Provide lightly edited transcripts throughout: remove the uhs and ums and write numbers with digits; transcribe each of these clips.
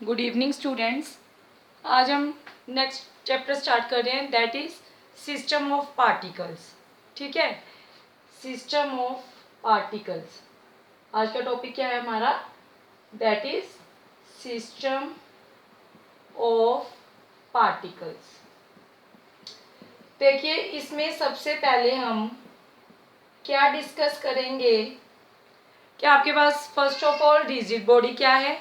Good evening students. आज हम next chapter start कर रहे हैं, that is system of particles. ठीक है, सिस्टम ऑफ पार्टिकल्स। आज का टॉपिक क्या है हमारा? That is system of particles. देखिए, इसमें सबसे पहले हम क्या डिस्कस करेंगे कि आपके पास first of all rigid body क्या है,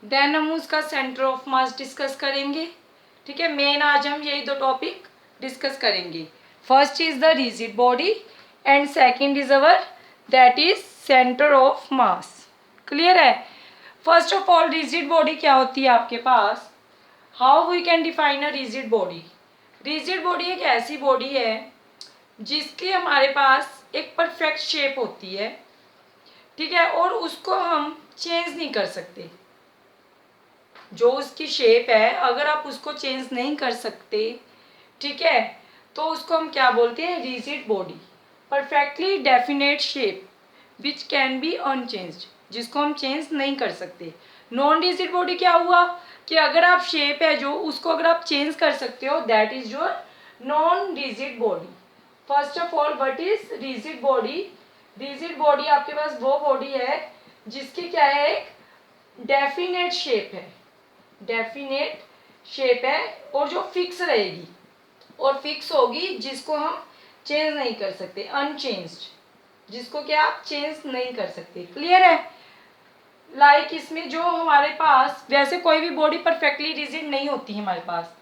देन हम उसका सेंटर ऑफ मास डिस्कस करेंगे। ठीक है, मेन आज हम यही दो टॉपिक डिस्कस करेंगे। First is the rigid body and second is our that is centre of mass. Clear है? First of all rigid body क्या होती है आपके पास? How we can define a rigid body? Rigid body एक ऐसी body है जिसकी हमारे पास एक परफेक्ट शेप होती है। ठीक है, और उसको हम चेंज नहीं कर सकते। जो उसकी शेप है, अगर आप उसको चेंज नहीं कर सकते, ठीक है, तो उसको हम क्या बोलते हैं? Rigid body. Perfectly definite shape which can be unchanged, जिसको हम चेंज नहीं कर सकते। नॉन रिजिड बॉडी क्या हुआ कि अगर आप शेप है जो, उसको अगर आप चेंज कर सकते हो, that is your non rigid body. First of all what is rigid body? Rigid body आपके पास वो बॉडी है जिसकी क्या है? एक डेफिनेट शेप है, डेफिनेट शेप है, और जो फिक्स रहेगी और फिक्स होगी, जिसको हम चेंज नहीं कर सकते, अनचेंज्ड, जिसको क्या आप चेंज नहीं कर सकते। क्लियर है? लाइक इसमें जो हमारे पास, वैसे कोई भी बॉडी परफेक्टली रिजिड नहीं होती है हमारे पास।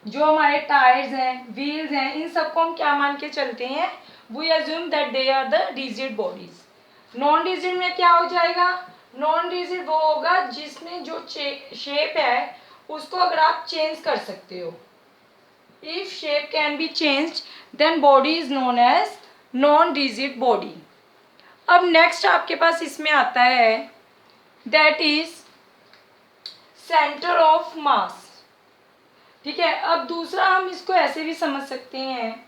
जो हमारे टायर्स हैं, व्हील्स हैं, इन सबको हम क्या मान के चलते हैं? We assume that they are the rigid bodies. Non rigid में क्या हो जाएगा? नॉन रिजिड वो होगा जिसमें जो शेप है उसको अगर आप चेंज कर सकते हो। If shape can be changed then body is known as non rigid body. अब नेक्स्ट आपके पास इसमें आता है that is centre of mass. ठीक है, अब दूसरा हम इसको ऐसे भी समझ सकते हैं।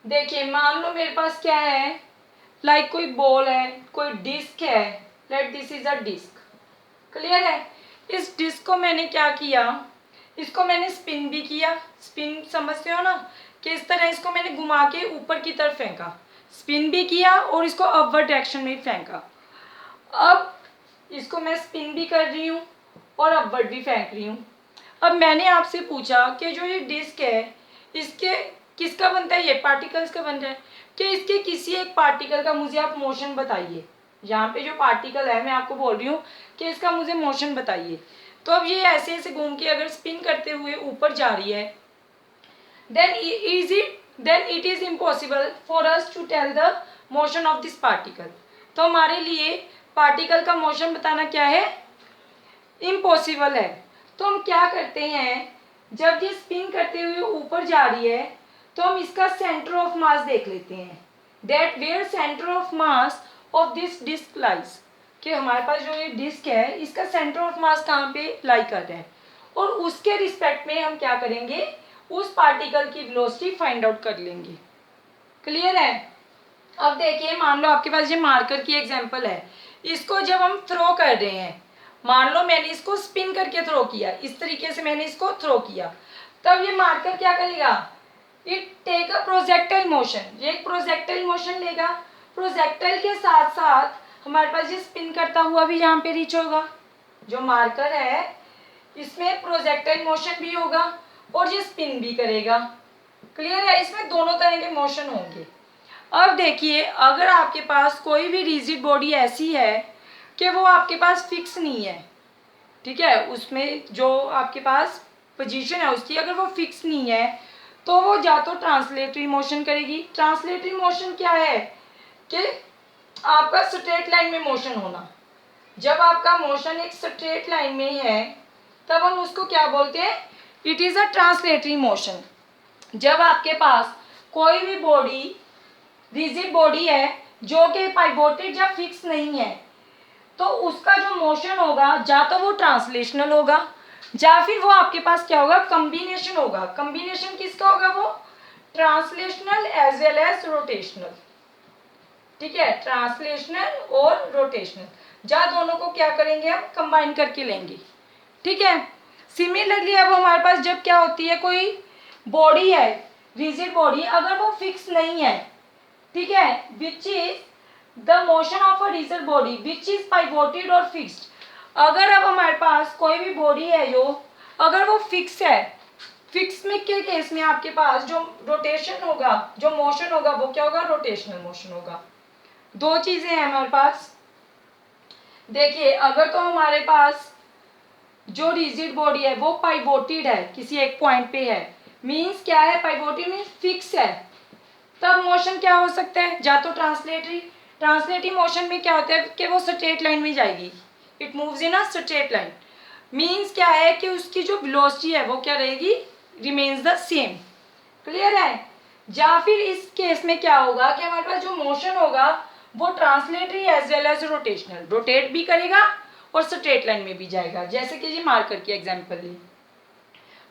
देखिए, मान लो मेरे पास क्या है, लाइक कोई बॉल है, कोई डिस्क है, let this is a disc. Clear है? इस डिस्क को मैंने क्या किया, इसको मैंने स्पिन भी किया। स्पिन समझते हो ना, कि इस तरह इसको मैंने घुमा के ऊपर की तरफ फेंका, स्पिन भी किया और इसको अपवर्ड डायरेक्शन में फेंका। अब इसको मैं स्पिन भी कर रही हूँ और अपवर्ड भी फेंक रही हूँ। अब मैंने आपसे पूछा कि जो ये डिस्क है, इसके किसका बनता है? ये पार्टिकल्स का बन रहा है, कि इसके किसी एक पार्टिकल का मुझे आप मोशन बताइए। यहाँ पे जो पार्टिकल है, मैं आपको बोल रही हूँ कि इसका मुझे मोशन बताइए। तो अब ये ऐसे ऐसे घूम के अगर स्पिन करते हुए ऊपर जा रही है, then it is impossible for us to tell the motion of this particle. तो हमारे लिए पार्टिकल का मोशन बताना क्या है? इम्पॉसिबल है। तो हम क्या करते हैं, जब ये स्पिन करते हुए ऊपर जा रही है, तो हम इसका सेंटर ऑफ मास देख लेते हैं, that where centre of mass of this disc lies. कि हमारे पास जो ये डिस्क है, इसका सेंटर ऑफ मास कहाँ पे लाई कर रहा है, और उसके रिस्पेक्ट में हम क्या करेंगे? उस पार्टिकल की वेलोसिटी फाइंड आउट कर लेंगे। क्लियर है? अब देखिए, मान लो आपके पास ये मार्कर की एग्जांपल है, इसको जब हम थ्रो कर रहे हैं, मान लो मैंने इसको स्पिन करके थ्रो किया, इस तरीके से मैंने इसको थ्रो किया, तब ये मार्कर क्या करेगा? It take a projectile motion, ये एक प्रोजेक्टाइल मोशन लेगा। प्रोजेक्टाइल के साथ साथ हमारे पास ये स्पिन करता हुआ भी यहाँ पे रीच होगा। जो मार्कर है, इसमें प्रोजेक्टाइल मोशन भी होगा और ये स्पिन भी करेगा। क्लियर है? इसमें दोनों तरह के मोशन होंगे। अब देखिए, अगर आपके पास कोई भी रिजिड बॉडी ऐसी है कि वो आपके पास फिक्स नहीं है, ठीक है, उसमें जो आपके पास पोजीशन है उसकी अगर वो फिक्स नहीं है, तो वो या तो ट्रांसलेटरी मोशन करेगी। ट्रांसलेटरी मोशन क्या है? कि आपका स्ट्रेट लाइन में मोशन होना। जब आपका मोशन एक स्ट्रेट लाइन में है, तब हम उसको क्या बोलते हैं? It is a translatory motion. जब आपके पास कोई भी बॉडी रिजिड बॉडी है जो कि पाइवोटेड या फिक्स नहीं है, तो उसका जो मोशन होगा, या तो वो ट्रांसलेशनल होगा, या फिर वो आपके पास क्या होगा? कम्बिनेशन होगा। कम्बिनेशन किसका होगा? वो translational as well as rotational. ठीक है, ट्रांसलेशनल और रोटेशनल, या दोनों को क्या करेंगे? हम कंबाइन करके लेंगे। ठीक है। सिमिलरली अब हमारे पास जब क्या होती है, कोई बॉडी है रिजिड बॉडी, अगर वो फिक्स नहीं है, ठीक है, which is the motion of a rigid body which is pivoted और फिक्स्ड। अगर अब हमारे पास कोई भी बॉडी है जो अगर वो फिक्स है, फिक्स में के केस में आपके पास जो रोटेशन होगा, जो मोशन होगा वो क्या होगा, रोटेशनल मोशन होगा। दो चीजें हैं हमारे पास। देखिए अगर तो हमारे पास जो रिजिड बॉडी है वो पाइवोटेड है, किसी एक पॉइंट पे है, मींस क्या है, पाइवोटेड मींस फिक्स है, तब मोशन क्या हो सकता है, या तो ट्रांसलेटरी। ट्रांसलेटरी मोशन में क्या होता है कि वो स्ट्रेट लाइन में जाएगी, it moves in a straight line. Means क्या है कि उसकी जो वेलोसिटी है वो क्या रहेगी, रिमेन्स द सेम। क्लियर है। या फिर इस केस में क्या होगा कि हमारे पास जो मोशन होगा वो translatory as well as rotational, rotate भी करेगा और स्ट्रेट लाइन में भी जाएगा, जैसे कि ये मार्कर की एग्जांपल ली।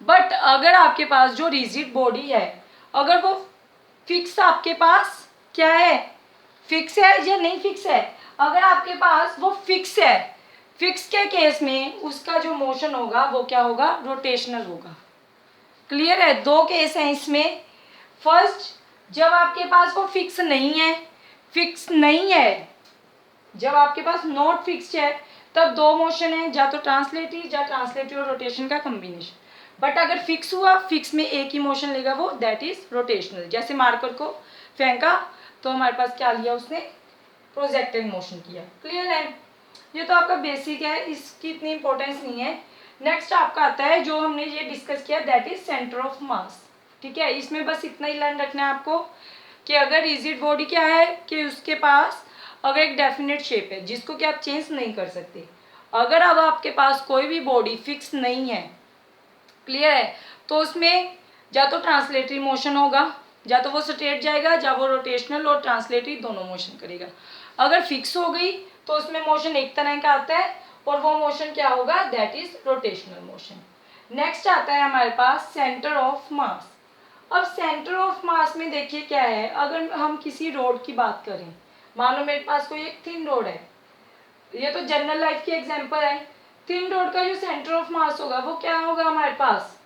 बट अगर आपके पास जो रिजिड बॉडी है, अगर वो फिक्स आपके पास क्या है, फिक्स है या नहीं फिक्स है, अगर आपके पास वो फिक्स है, फिक्स के केस में उसका जो मोशन होगा वो क्या होगा, रोटेशनल होगा। क्लियर है। दो केस हैं इसमें। फर्स्ट, जब आपके पास वो फिक्स नहीं है, फिक्स नहीं है, जब आपके पास नॉट फिक्स्ड है तब दो मोशन है, या तो ट्रांसलेटरी या ट्रांसलेटरी और रोटेशन का कॉम्बिनेशन। बट अगर फिक्स हुआ, फिक्स में एक ही मोशन लेगा वो, दैट इज रोटेशनल। जैसे मार्कर को फेंका तो हमारे पास क्या लिया उसने, प्रोजेक्टेड मोशन किया। क्लियर है। ये तो आपका बेसिक है, इसकी इतनी इंपॉर्टेंस नहीं है। नेक्स्ट आपका आता है जो हमने ये डिस्कस किया, that is centre of mass. ठीक है, इसमें बस इतना ही लर्न रखना है आपको कि अगर रिजिड बॉडी क्या है कि उसके पास अगर एक डेफिनेट शेप है जिसको कि आप चेंज नहीं कर सकते। अगर अब आपके पास कोई भी बॉडी फिक्स नहीं है, क्लियर है, तो उसमें या तो ट्रांसलेटरी मोशन होगा, या तो वो स्ट्रेट जाएगा, या वो रोटेशनल और ट्रांसलेटरी दोनों मोशन करेगा। अगर फिक्स हो गई तो उसमें मोशन एक तरह का आता है और वो मोशन क्या होगा, that is rotational motion. Next आता है हमारे पास सेंटर ऑफ मास। अब सेंटर ऑफ मास में देखिए क्या है, अगर हम किसी रोड की बात करें, मान लो मेरे पास कोई एक थिन रोड है, ये तो जनरल लाइफ की एग्जांपल है। थिन रोड का जो सेंटर ऑफ मास होगा वो क्या होगा हमारे पास,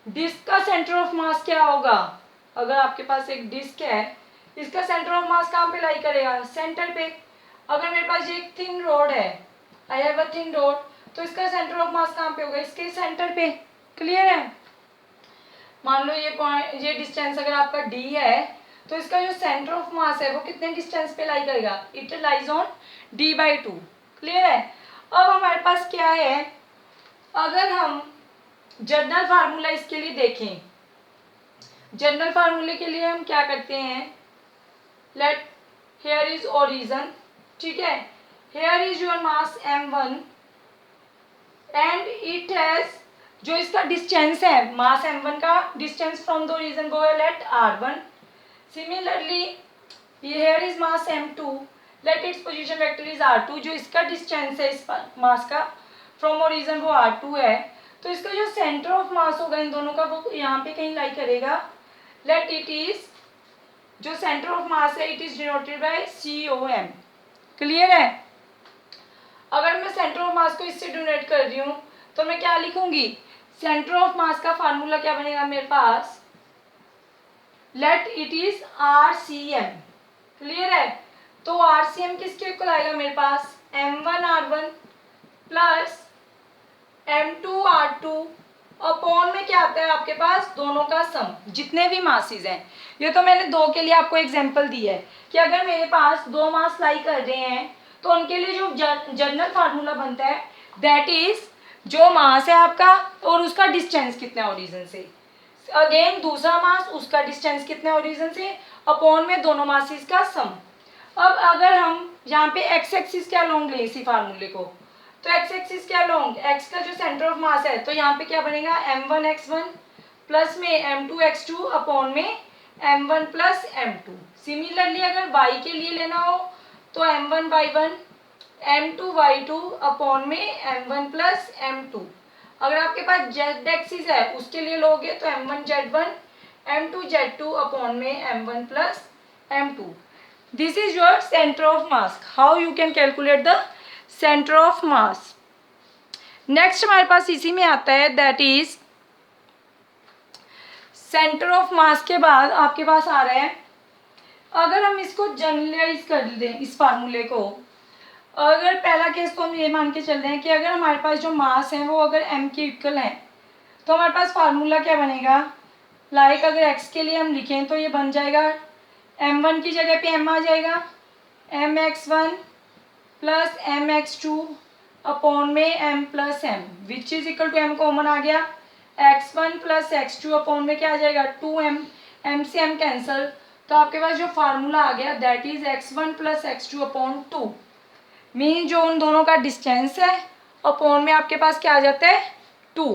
डिस्क का सेंटर ऑफ मास क्या होगा, अगर आपके पास एक डिस्क है इसका सेंटर ऑफ मास कहाँ पे लाई करेगा, सेंटर पे। अगर मेरे पास ये एक थिन रोड है, I have a thin road, तो इसका सेंटर ऑफ मास कहाँ पे होगा, इसके सेंटर पे। क्लियर है। मान लो ये पॉइंट, ये डिस्टेंस अगर आपका डी है तो इसका जो सेंटर ऑफ मास है वो कितने डिस्टेंस पे लाई करेगा, it lies on d/2। Clear है। अब हमारे पास क्या है, अगर हम जनरल फार्मूला इसके लिए देखें, जनरल फार्मूले के लिए हम क्या करते हैं, लेट हेयर इज ओरिजिन, ठीक है, here is your mass m1 and it has, जो इसका डिस्टेंस है मास m1 का डिस्टेंस फ्रॉम द ओरिजिन वो है let r1। Similarly here is mass m2, let its position vector is r2, जो इसका डिस्टेंस है इस मास का फ्रॉम ओरिजिन वो r2 है, तो इसका जो सेंटर ऑफ मास होगा इन दोनों का वो यहाँ पे कहीं लाई करेगा। लेट इट इज, जो सेंटर ऑफ मास है it is denoted by COM। Clear है। अगर मैं सेंटर ऑफ मास को इससे डिनोट कर रही हूँ तो मैं क्या लिखूंगी, सेंटर ऑफ मास का फार्मूला क्या बनेगा मेरे पास, let it is RCM। Clear है। तो RCM किसके इक्वल आएगा मेरे पास, m1r1 प्लस m2r2 अपॉन में क्या आता है आपके पास, दोनों का सम, जितने भी मासेस हैं। ये तो मैंने दो के लिए आपको एग्जांपल दी है कि अगर मेरे पास दो मास लाई कर रहे हैं तो उनके लिए जो जनरल फार्मूला बनता है दैट इज जो मास है आपका और उसका डिस्टेंस कितना है ओरिजिन से, अगेन दूसरा मास उसका डिस्टेंस कितना है ओरिजिन से, अपॉन में दोनों मासेस का सम। अब अगर हम यहाँ पे एक्स एक्सिस के अलोंग लें इसी फार्मूले को, तो एक्स एक्सिस के अलोंग एक्स का जो सेंटर ऑफ मास है तो यहाँ पे क्या बनेगा m1x1 प्लस में m2x2 अपॉन में m1 प्लस m2। सिमिलरली अगर y के लिए लेना हो तो m1y1 m2y2 अपॉन में m1 प्लस m2। अगर आपके पास z एक्सिस है उसके लिए लोगे तो m1z1 m2z2 अपॉन में m1 plus m2। This is your center of mass. How you can calculate the center of mass. Next हमारे पास इसी में आता है, दैट इज सेंटर ऑफ मास के बाद आपके पास आ रहा है, अगर हम इसको जनरलाइज कर दें इस फार्मूले को, अगर पहला केस तो हम ये मान के चल रहे हैं कि अगर हमारे पास जो मास है वो अगर m के इक्वल है, तो हमारे पास फार्मूला क्या बनेगा, लाइक अगर x के लिए हम लिखें तो ये बन जाएगा m1 की जगह पे m आ जाएगा, mx1 प्लस mx2 अपॉन में m plus m which is equal to m common आ गया, x1 प्लस x2 अपॉन में क्या आ जाएगा 2m, m से m कैंसल, तो आपके पास जो फार्मूला आ गया that is x1 plus x2 upon 2, mean जो उन दोनों का डिस्टेंस है अपॉन में आपके पास क्या आ जाता है 2।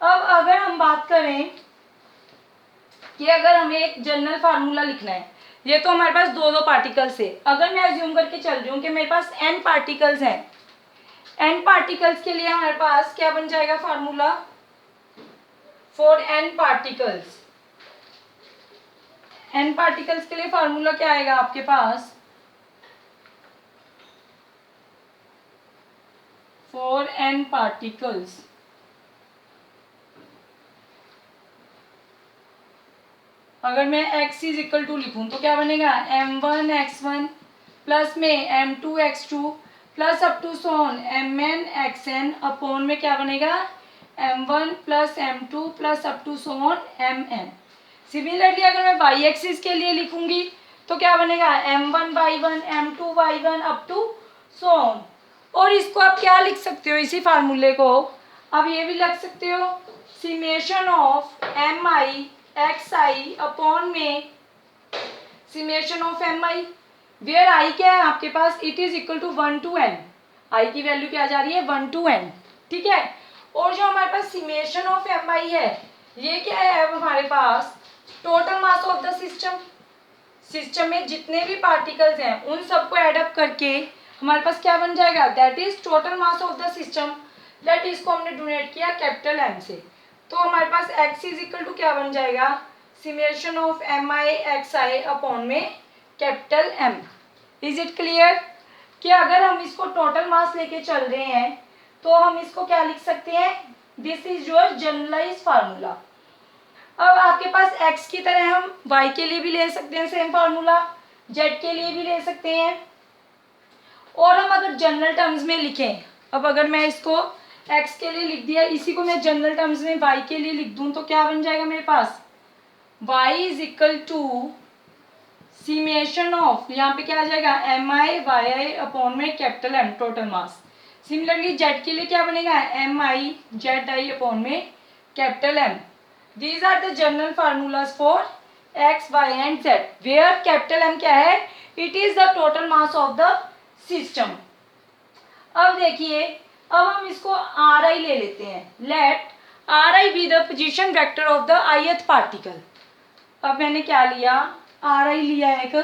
अब अगर हम बात करें कि अगर हमें एक जनरल फार्मूला लिखना है, ये तो हमारे पास दो पार्टिकल्स है, अगर मैं अज्यूम करके चल रही हूँ कि मेरे पास n पार्टिकल्स हैं, n पार्टिकल्स के लिए हमारे पास क्या बन जाएगा formula, for n particles, n particles के लिए फार्मूला क्या आएगा आपके पास, फॉर n पार्टिकल्स, अगर मैं x इज इक्वल टू लिखूँ तो क्या बनेगा m1 x1 प्लस में m2 x2 plus up to so on mn xn upon में क्या बनेगा m1 plus m2 plus up to so on mn। Similarly अगर मैं y एक्सिस के लिए लिखूंगी तो क्या बनेगा m1 y1 m2 y1 up to सोन, और इसको आप क्या लिख सकते हो इसी फार्मूले को, आप ये भी लिख सकते हो summation of mi xi upon में summation of mi, where i क्या है आपके पास, it is equal to 1 to n, i की वैल्यू क्या जा रही है 1 to n, ठीक है। और जो हमारे पास सिमेशन ऑफ mi है ये क्या है, अब हमारे पास total mass of the system, system में जितने भी पार्टिकल्स हैं उन सबको एडअप करके हमारे पास क्या बन जाएगा, that is total mass of the system, that इसको हमने डोनेट किया कैपिटल M से, तो हमारे पास x इज इक्वल टू क्या बन जाएगा सिमेशन ऑफ mi xi अपॉन में capital M। Is it clear कि अगर हम इसको टोटल मास लेके चल रहे हैं तो हम इसको क्या लिख सकते हैं, this is your generalise formula. अब आपके पास x की तरह हम y के लिए भी ले सकते हैं सेम फार्मूला, z के लिए भी ले सकते हैं, और हम अगर जनरल टर्म्स में लिखें, अब अगर मैं इसको x के लिए लिख दिया, इसी को मैं जनरल टर्म्स में y के लिए लिख दूं तो क्या बन जाएगा मेरे पास, y is equal to summation of, यहाँ पे क्या आ जाएगा mi yi अपॉन में capital M total mass. Similarly z के लिए क्या बनेगा mi zi अपॉन में capital M। These are the general formulas for x y and z, where capital M क्या है, it is the total mass of the system. अब देखिए, अब हम इसको ri ले लेते हैं, let ri be the position vector of the ith particle. अब मैंने क्या लिया, ri लिया एक,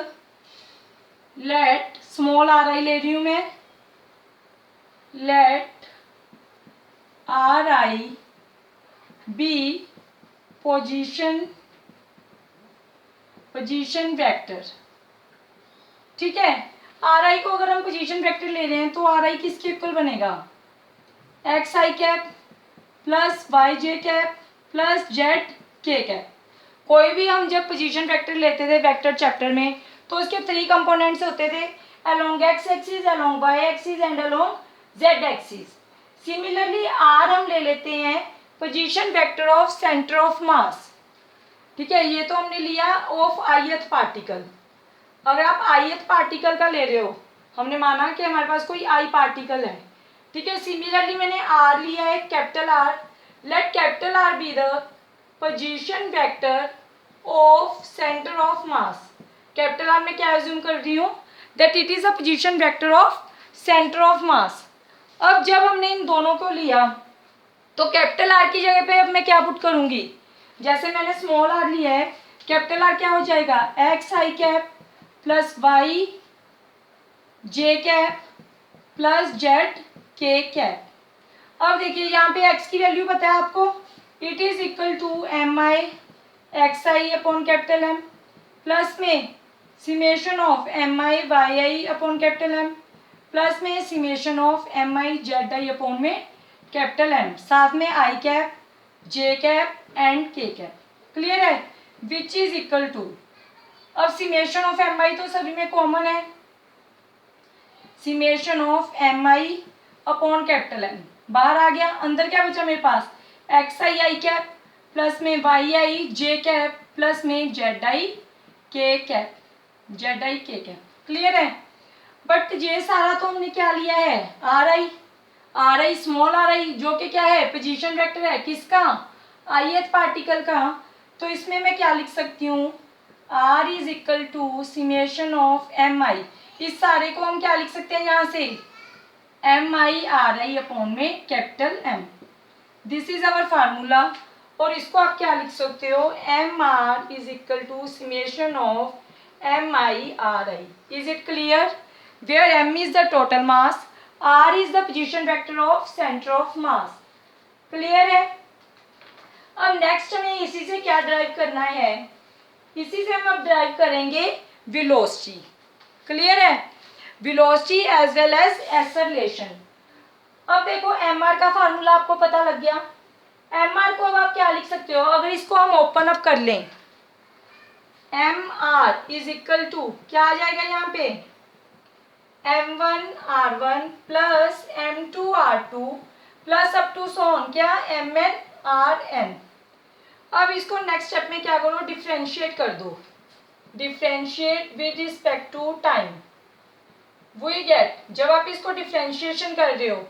लेट स्मॉल ri ले रही हूं मैं, let ri be position vector, ठीक है। ri को अगर हम पोजीशन वेक्टर ले रहे हैं तो ri किसके इक्वल बनेगा, xi cap plus yj cap plus zk cap. कोई भी हम जब पोजीशन वेक्टर लेते थे वेक्टर चैप्टर में तो उसके 3 कंपोनेंट्स होते थे, along x axis, along y axis and along z axis. Similarly r हम ले लेते हैं position vector of centre of mass, ठीक है, ये तो हमने लिया ऑफ ith पार्टिकल। अगर आप ith पार्टिकल का ले रहे हो, हमने माना कि हमारे पास कोई i पार्टिकल है, ठीक है। सिमिलरली मैंने r लिया है capital R, let capital R be the position vector of centre of mass. Capital R में क्या एज्यूम कर रही हूँ, that it is a position vector of centre of मास। अब जब हमने इन दोनों को लिया तो कैपिटल R की जगह पे अब मैं क्या पुट करूंगी, जैसे मैंने स्मॉल r लिया है, कैपिटल R क्या हो जाएगा एक्स आई कैप प्लस वाई जे कैप प्लस जेड के कैप। अब देखिए यहाँ पे x की वैल्यू पता है आपको, it is equal to M I X I upon capital M plus में summation of M I Y I upon capital M plus में summation of M I Z I upon में capital M, साथ में I cap J cap and K cap. Clear है? Which is equal to, अब सिमेशन of M आई तो सभी में common है, summation of M I upon capital M बाहर आ गया, अंदर क्या बचा मेरे पास, X I I cap plus में Y I J cap plus में Z I K cap, Z I K cap. Clear है? बट ये सारा तो हमने क्या लिया है, are I, R I small are आई जो कि क्या है, पोजीशन वेक्टर है किसका, ith पार्टिकल का। तो इसमें मैं क्या लिख सकती हूँ, r is equal to summation of M I, इस सारे को हम क्या लिख सकते हैं यहाँ से, M I R I upon में capital M, this is our formula. और इसको आप क्या लिख सकते हो, M R is equal to summation of M I R I. Is it clear? Where M is the total mass, R is the position vector of centre of mass. Clear है? अब next हमें इसी से क्या drive करना है, इसी से हम अब ड्राइव करेंगे वेलोसिटी। क्लियर है? Velocity as well as acceleration. अब देखो एम आर का फार्मूला आपको पता लग गया, एम आर को अब आप क्या लिख सकते हो, अगर इसको हम ओपन अप कर लें, M R is equal to क्या आ जाएगा यहाँ पे, m1r1 plus m2r2 plus up to so on क्या mn अब इसको नेक्स्ट स्टेप में क्या करो, डिफ्रेंशिएट कर दो, differentiate with respect to time. We get, जब आप इसको डिफ्रेंशिएशन कर रहे हो,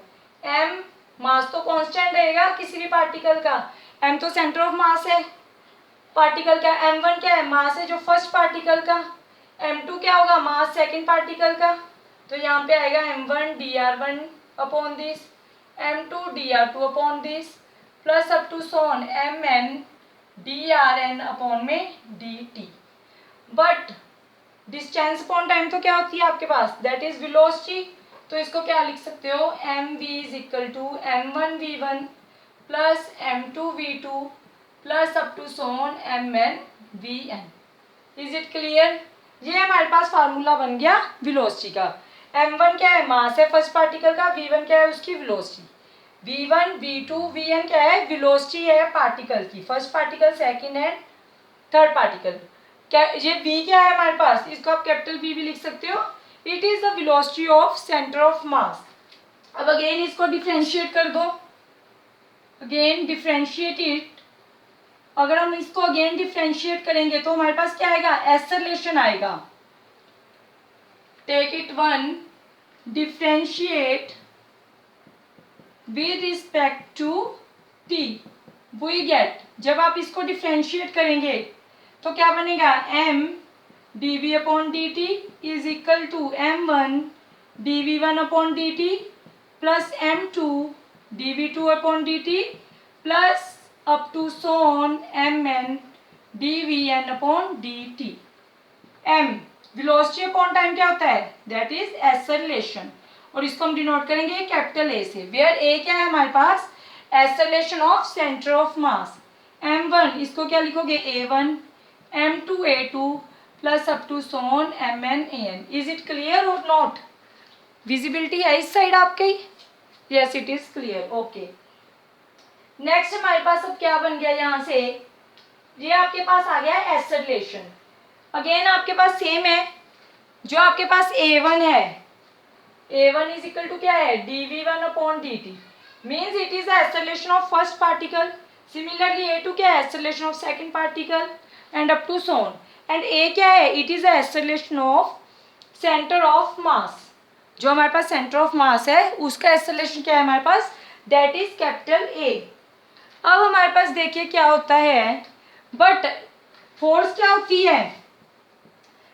m मास तो कांस्टेंट रहेगा किसी भी पार्टिकल का, m तो सेंटर ऑफ मास है पार्टिकल का, m1 क्या है, मास है जो फर्स्ट पार्टिकल का, m2 क्या होगा, मास सेकंड पार्टिकल का। तो यहाँ पे आएगा m1 dr1 upon this, m2 dr2 upon this plus up to so on mn drn upon में dt। But distance upon time तो क्या होती है आपके पास, दैट इज वेलोसिटी। तो इसको क्या लिख सकते हो, mv is equal to m1v1 plus m2v2 plus up to so on mn vn। Is it clear? ये हमारे पास फार्मूला बन गया वेलोसिटी का। m1 क्या है, मास है फर्स्ट पार्टिकल का, v1 क्या है उसकी वेलोसिटी, v1 v2 vn क्या है, वेलोसिटी है पार्टिकल की, first particle second and third particle. क्या ये v क्या है हमारे पास, इसको आप कैपिटल v भी लिख सकते हो, it is the velocity of centre of मास। अब अगेन इसको डिफरेंशिएट कर दो, अगेन डिफरेंशिएट इट, अगर हम इसको अगेन डिफरेंशिएट करेंगे तो हमारे पास क्या आएगा, एक्सेलरेशन आएगा। Take it one, differentiate with respect to t, we get, जब आप इसको डिफरेंशिएट करेंगे तो क्या बनेगा, m dv upon dt is equal to m1 dv1 upon dt plus m2 dv2 upon dt plus up to so on mn dvn upon dt। m velocity upon time क्या होता है, दैट इज एक्सेलरेशन, और इसको हम denote करेंगे capital A से, where ए क्या है हमारे पास, acceleration of centre of mass. m1 इसको क्या लिखोगे, a1 m2 a2 plus up to so on mn an। Is it clear और नॉट? विजिबिलिटी है इस साइड आपके, yes it is clear, okay. Next हमारे पास अब क्या बन गया, यहाँ से ये आपके पास आ गया है एक्सेलरेशन। अगेन आपके पास सेम है, जो आपके पास a1 है, a1 इज इक्वल टू क्या है, dv1 upon dt, means it is the acceleration of first particle. Similarly a2 क्या है, acceleration of second particle and up to so on, and a क्या है, it is the acceleration of centre of mass, जो हमारे पास centre of mass है उसका acceleration क्या है हमारे पास, दैट इज कैपिटल A। अब हमारे पास देखिए क्या होता है, बट फोर्स क्या होती है,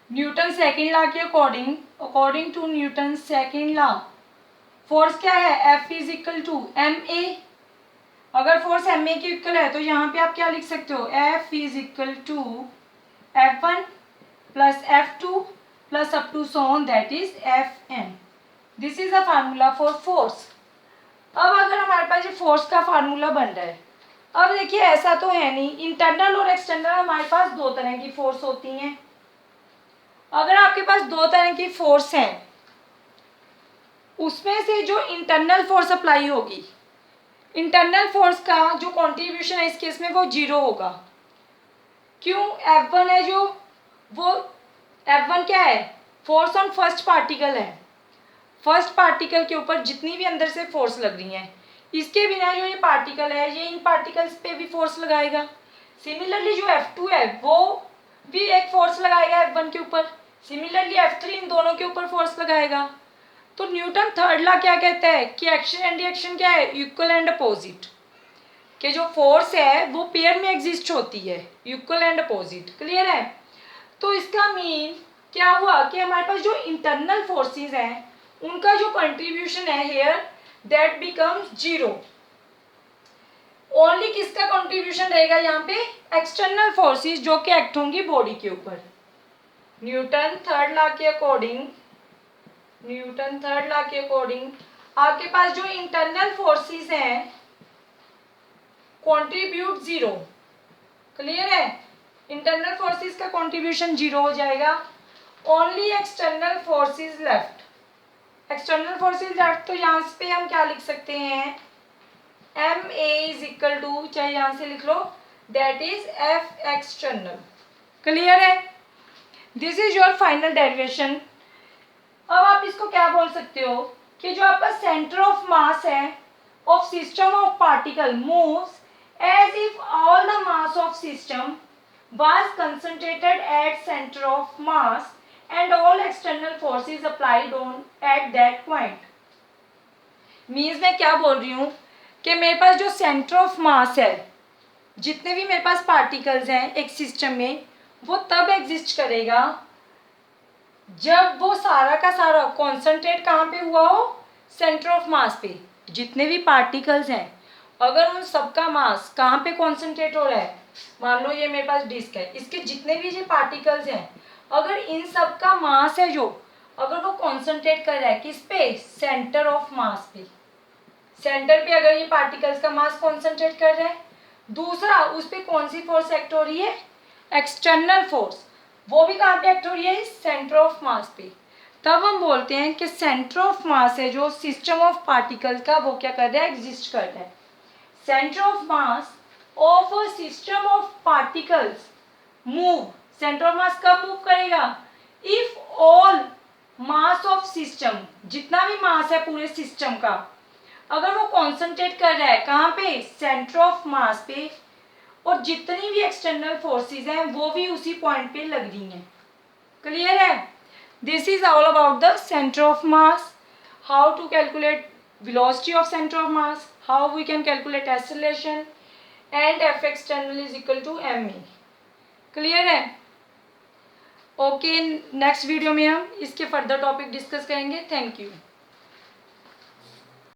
न्यूटन सेकंड लॉ के according to Newton second law force क्या है, F is equal to ma। अगर फोर्स ma के इक्वल है तो यहाँ पे आप क्या लिख सकते हो, F is equal to F1 plus F2 plus up to so on that is Fn। This is the formula for force. अब अगर हमारे पास ये फोर्स का फार्मूला बन रहा है, अब देखिए ऐसा तो है नहीं, इंटरनल और एक्सटर्नल हमारे पास दो तरह की फोर्स होती हैं। अगर आपके पास दो तरह की फोर्स हैं उसमें से जो इंटरनल फोर्स अप्लाई होगी, इंटरनल फोर्स का जो कंट्रीब्यूशन है इस केस में वो 0 होगा। क्यों? F1 है जो, वो F1 क्या है? फोर्स ऑन फर्स्ट पार्टिकल है। फर्स्ट पार्टिकल के ऊपर जितनी भी अंदर से फोर्स लग रही है, इसके बिना जो ये पार्टिकल है ये इन पार्टिकल्स पे भी फोर्स लगाएगा। सिमिलरली जो F2 है वो भी एक फोर्स लगाएगा F1 के ऊपर, सिमिलरली F3 इन दोनों के ऊपर फोर्स लगाएगा। तो न्यूटन थर्ड लॉ क्या कहता है कि एक्शन एंड रिएक्शन क्या है? इक्वल एंड अपोजिट, कि जो फोर्स है वो पेयर में एग्जिस्ट होती है, इक्वल एंड अपोजिट। क्लियर है? तो इसका मीन क्या हुआ कि हमारे पास जो इंटरनल फोर्सेस हैं उनका जो कंट्रीब्यूशन है हेयर दैट बिकम्स 0। ओनली किसका कंट्रीब्यूशन रहेगा यहाँ पे? एक्सटर्नल फोर्सेस जो कि एक्ट होंगी बॉडी के ऊपर। न्यूटन थर्ड लॉ के अकॉर्डिंग, न्यूटन थर्ड लॉ के अकॉर्डिंग आपके पास जो इंटरनल फोर्सेस हैं कंट्रीब्यूट 0। क्लियर है? इंटरनल फोर्सेस का कंट्रीब्यूशन 0 हो जाएगा। Only external forces left. External forces left, तो यहाँ पे हम क्या लिख सकते हैं? M A is equal to, चाहे यहाँ से लिख लो, that is F external. Clear है? This is your final derivation. अब आप इसको क्या बोल सकते हो कि जो आपका सेंटर ऑफ मास है of system of particle moves as if all the mass of system was concentrated at center of mass and all external forces applied on at that point। Means मैं क्या बोल रही हूँ कि मेरे पास जो centre of mass है, जितने भी मेरे पास पार्टिकल्स हैं एक सिस्टम में, वो तब एग्जिस्ट करेगा जब वो सारा का सारा कॉन्सेंट्रेट कहाँ पे हुआ हो? सेंटर ऑफ मास पे। जितने भी पार्टिकल्स हैं अगर उन सबका मास कहाँ पे कॉन्सेंट्रेट हो रहा है, मान लो ये मेरे पास डिस्क है, इसके जितने भी ये पार्टिकल्स हैं अगर इन सब का मास है जो, अगर वो कॉन्सेंट्रेट कर रहा है किस पे? सेंटर ऑफ मास पे। सेंटर पे अगर ये पार्टिकल्स का मास कॉन्सेंट्रेट कर रहा है, दूसरा उस पर कौन सी फोर्स एक्ट हो रही है? External force. वो भी कहाँ पे एक्ट हो रही है? सेंटर ऑफ मास पे। तब हम बोलते हैं कि सेंटर ऑफ मास है जो सिस्टम ऑफ पार्टिकल्स का, वो क्या कर रहा है? एग्जिस्ट कर रहा है। Centre of mass of a system of particles move, centre of मास कब मूव करेगा? If all mass of system, जितना भी मास है पूरे सिस्टम का, अगर वो कॉन्सेंट्रेट कर रहा है कहाँ पे? सेंटर ऑफ मास पे, और जितनी भी एक्सटर्नल फोर्सेस हैं वो भी उसी पॉइंट पे लग रही हैं। क्लियर है? This is all about the centre of mass, how to calculate velocity of center of mass, how we can calculate acceleration, and F external is equal to ma। Clear है? Okay, next video में हम इसके further topic discuss करेंगे। Thank you.